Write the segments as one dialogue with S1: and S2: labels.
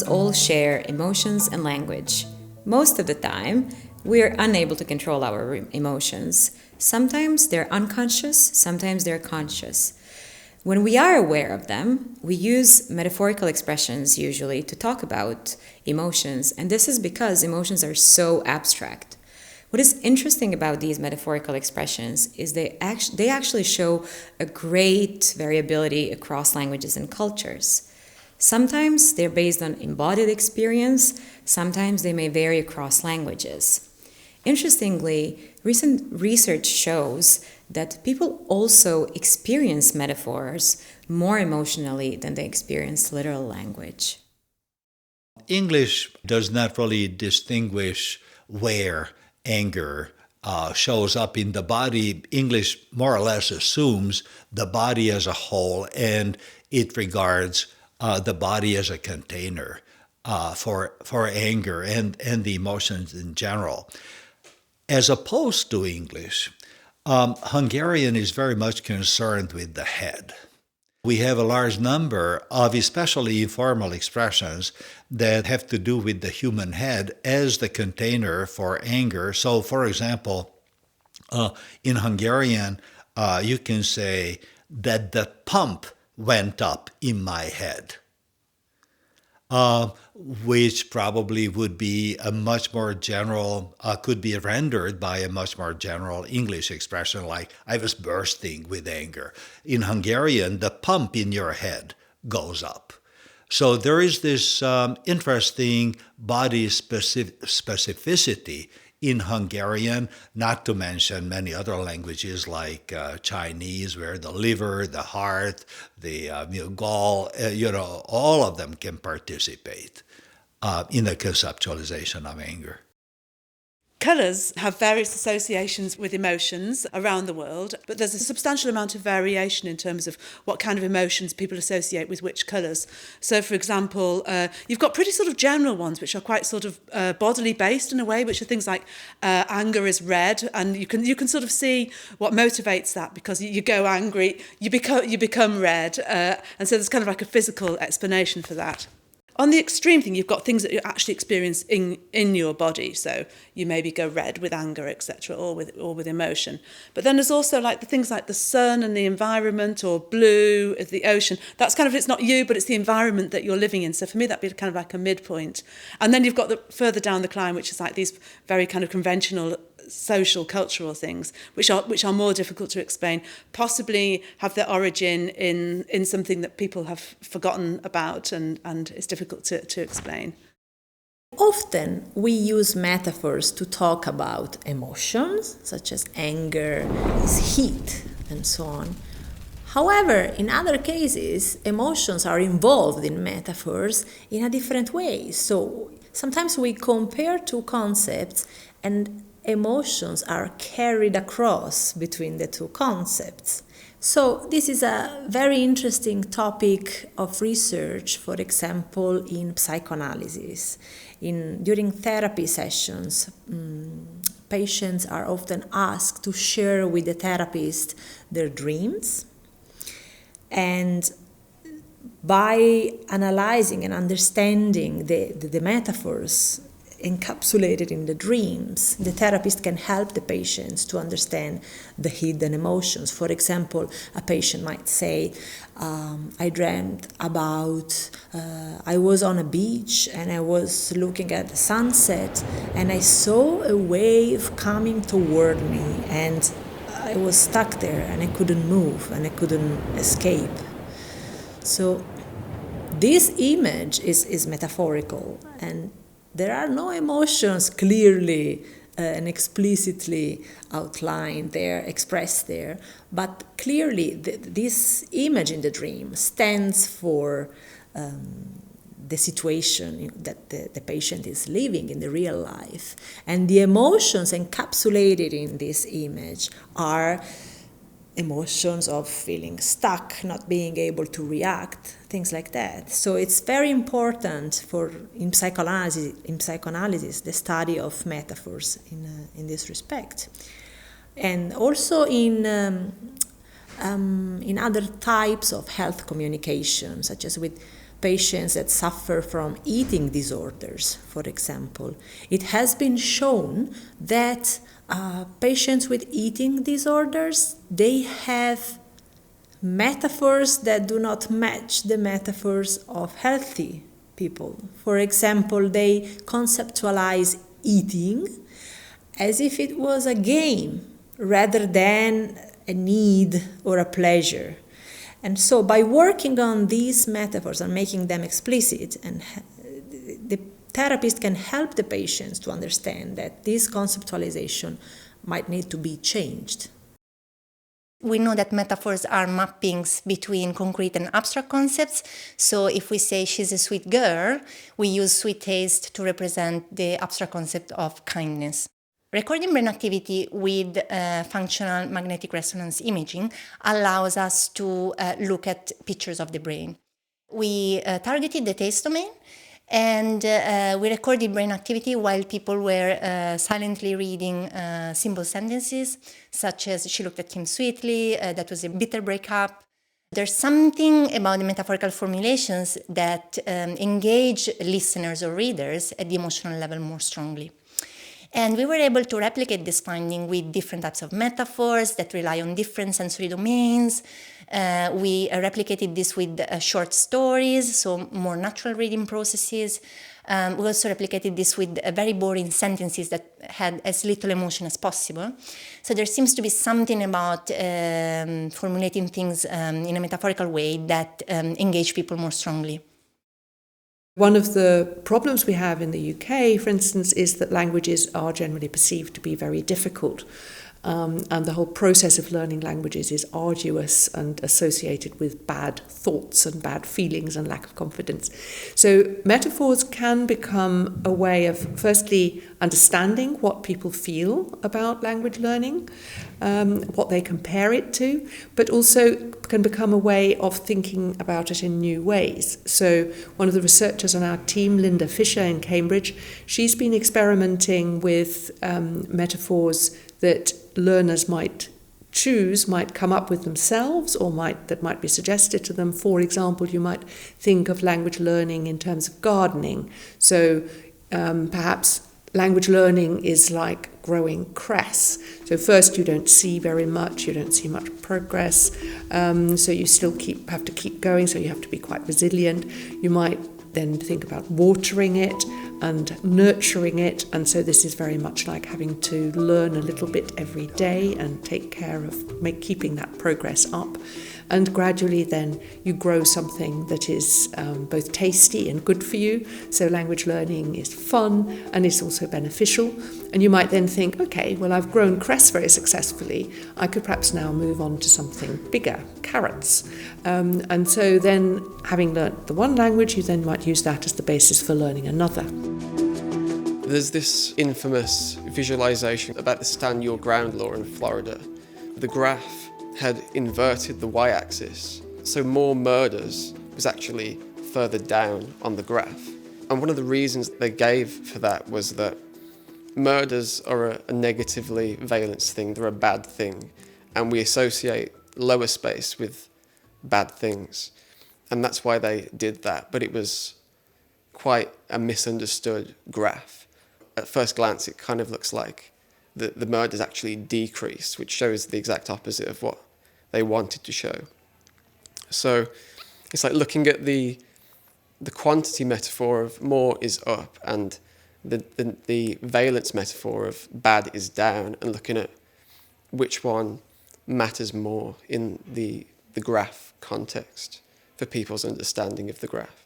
S1: all share emotions and language. Most of the time, we are unable to control our emotions. Sometimes they're unconscious, sometimes they're conscious. When we are aware of them, we use metaphorical expressions usually to talk about emotions, and this is because emotions are so abstract. What is interesting about these metaphorical expressions is they actually show a great variability across languages and cultures. Sometimes they're based on embodied experience, sometimes they may vary across languages. Interestingly, recent research shows that people also experience metaphors more emotionally than they experience literal language.
S2: English does not really distinguish where anger shows up in the body. English more or less assumes the body as a whole, and it regards the body as a container for anger and the emotions in general. As opposed to English, Hungarian is very much concerned with the head. We have a large number of especially informal expressions that have to do with the human head as the container for anger. So, for example, in Hungarian, you can say that the pump went up in my head, which probably would be a much more general, could be rendered by a much more general English expression like, I was bursting with anger. In Hungarian, the pump in your head goes up. So there is this interesting body specificity in Hungarian, not to mention many other languages like Chinese, where the liver, the heart, the gall, all of them can participate in the conceptualization of anger.
S3: Colours have various associations with emotions around the world, but there's a substantial amount of variation in terms of what kind of emotions people associate with which colours. So, for example, you've got pretty sort of general ones, which are quite sort of bodily based in a way, which are things like anger is red, and you can sort of see what motivates that, because you go angry, you become red, and so there's kind of like a physical explanation for that. On the extreme thing, you've got things that you actually experience in your body. So you maybe go red with anger, etc., or with emotion. But then there's also like the things like the sun and the environment, or blue as the ocean. That's kind of, it's not you, but it's the environment that you're living in. So for me, that'd be kind of like a midpoint. And then you've got the further down the climb, which is like these very kind of conventional social, cultural things, which are more difficult to explain, possibly have their origin in something that people have forgotten about, and it's difficult to explain.
S4: Often we use metaphors to talk about emotions, such as anger is heat, and so on. However, in other cases, emotions are involved in metaphors in a different way. So sometimes we compare two concepts, and emotions are carried across between the two concepts. So this is a very interesting topic of research, for example, in psychoanalysis. During therapy sessions, patients are often asked to share with the therapist their dreams. And by analyzing and understanding the metaphors encapsulated in the dreams, the therapist can help the patients to understand the hidden emotions. For example, a patient might say, I dreamt about, I was on a beach and I was looking at the sunset and I saw a wave coming toward me and I was stuck there and I couldn't move and I couldn't escape. So this image is metaphorical, and there are no emotions clearly and explicitly outlined there, expressed there, but clearly this image in the dream stands for the situation that the patient is living in the real life. And the emotions encapsulated in this image are emotions of feeling stuck, not being able to react, things like that. So it's very important in psychoanalysis, the study of metaphors in this respect. And also in other types of health communication, such as with patients that suffer from eating disorders, for example, it has been shown that patients with eating disorders, they have metaphors that do not match the metaphors of healthy people. For example, they conceptualize eating as if it was a game rather than a need or a pleasure. And so by working on these metaphors and making them explicit, and the therapist can help the patients to understand that this conceptualization might need to be changed.
S5: We know that metaphors are mappings between concrete and abstract concepts. So if we say she's a sweet girl, we use sweet taste to represent the abstract concept of kindness. Recording brain activity with functional magnetic resonance imaging allows us to look at pictures of the brain. We targeted the taste domain, and we recorded brain activity while people were silently reading simple sentences, such as "she looked at him sweetly," "that was a bitter breakup." There's something about the metaphorical formulations that engage listeners or readers at the emotional level more strongly. And we were able to replicate this finding with different types of metaphors that rely on different sensory domains. We replicated this with short stories, so more natural reading processes. We also replicated this with very boring sentences that had as little emotion as possible. So there seems to be something about formulating things in a metaphorical way that engage people more strongly.
S3: One of the problems we have in the UK, for instance, is that languages are generally perceived to be very difficult. And the whole process of learning languages is arduous and associated with bad thoughts and bad feelings and lack of confidence. So metaphors can become a way of firstly understanding what people feel about language learning, what they compare it to, but also can become a way of thinking about it in new ways. So one of the researchers on our team, Linda Fisher in Cambridge, she's been experimenting with metaphors that learners might choose, might come up with themselves, or that might be suggested to them. For example, you might think of language learning in terms of gardening. So perhaps language learning is like growing cress. So first you don't see very much, you don't see much progress, so you still have to keep going, so you have to be quite resilient. You might then think about watering it and nurturing it, and so this is very much like having to learn a little bit every day and take care of keeping that progress up. And gradually then you grow something that is both tasty and good for you. So language learning is fun and it's also beneficial. And you might then think, okay, well, I've grown cress very successfully. I could perhaps now move on to something bigger, carrots. And so then, having learnt the one language, you then might use that as the basis for learning another.
S6: There's this infamous visualization about the stand your ground law in Florida. The graph had inverted the y-axis, so more murders was actually further down on the graph. And one of the reasons they gave for that was that murders are a negatively valenced thing, they're a bad thing, and we associate lower space with bad things. And that's why they did that, but it was quite a misunderstood graph. At first glance, it kind of looks like the murders actually decreased, which shows the exact opposite of what they wanted to show. So it's like looking at the quantity metaphor of more is up and the valence metaphor of bad is down, and looking at which one matters more in the graph context for people's understanding of the graph.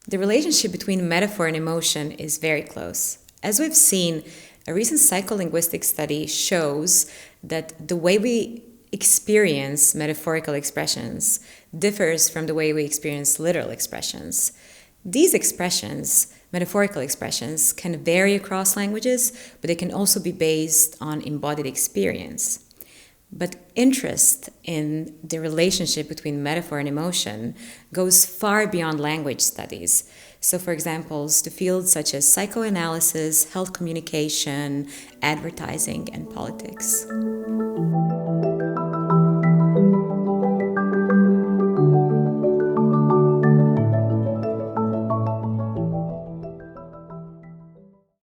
S1: The relationship between metaphor and emotion is very close. As we've seen, a recent psycholinguistic study shows that the way we experience metaphorical expressions differs from the way we experience literal expressions. These expressions, metaphorical expressions, can vary across languages, but they can also be based on embodied experience. But interest in the relationship between metaphor and emotion goes far beyond language studies. So, for example, to fields such as psychoanalysis, health communication, advertising, and politics.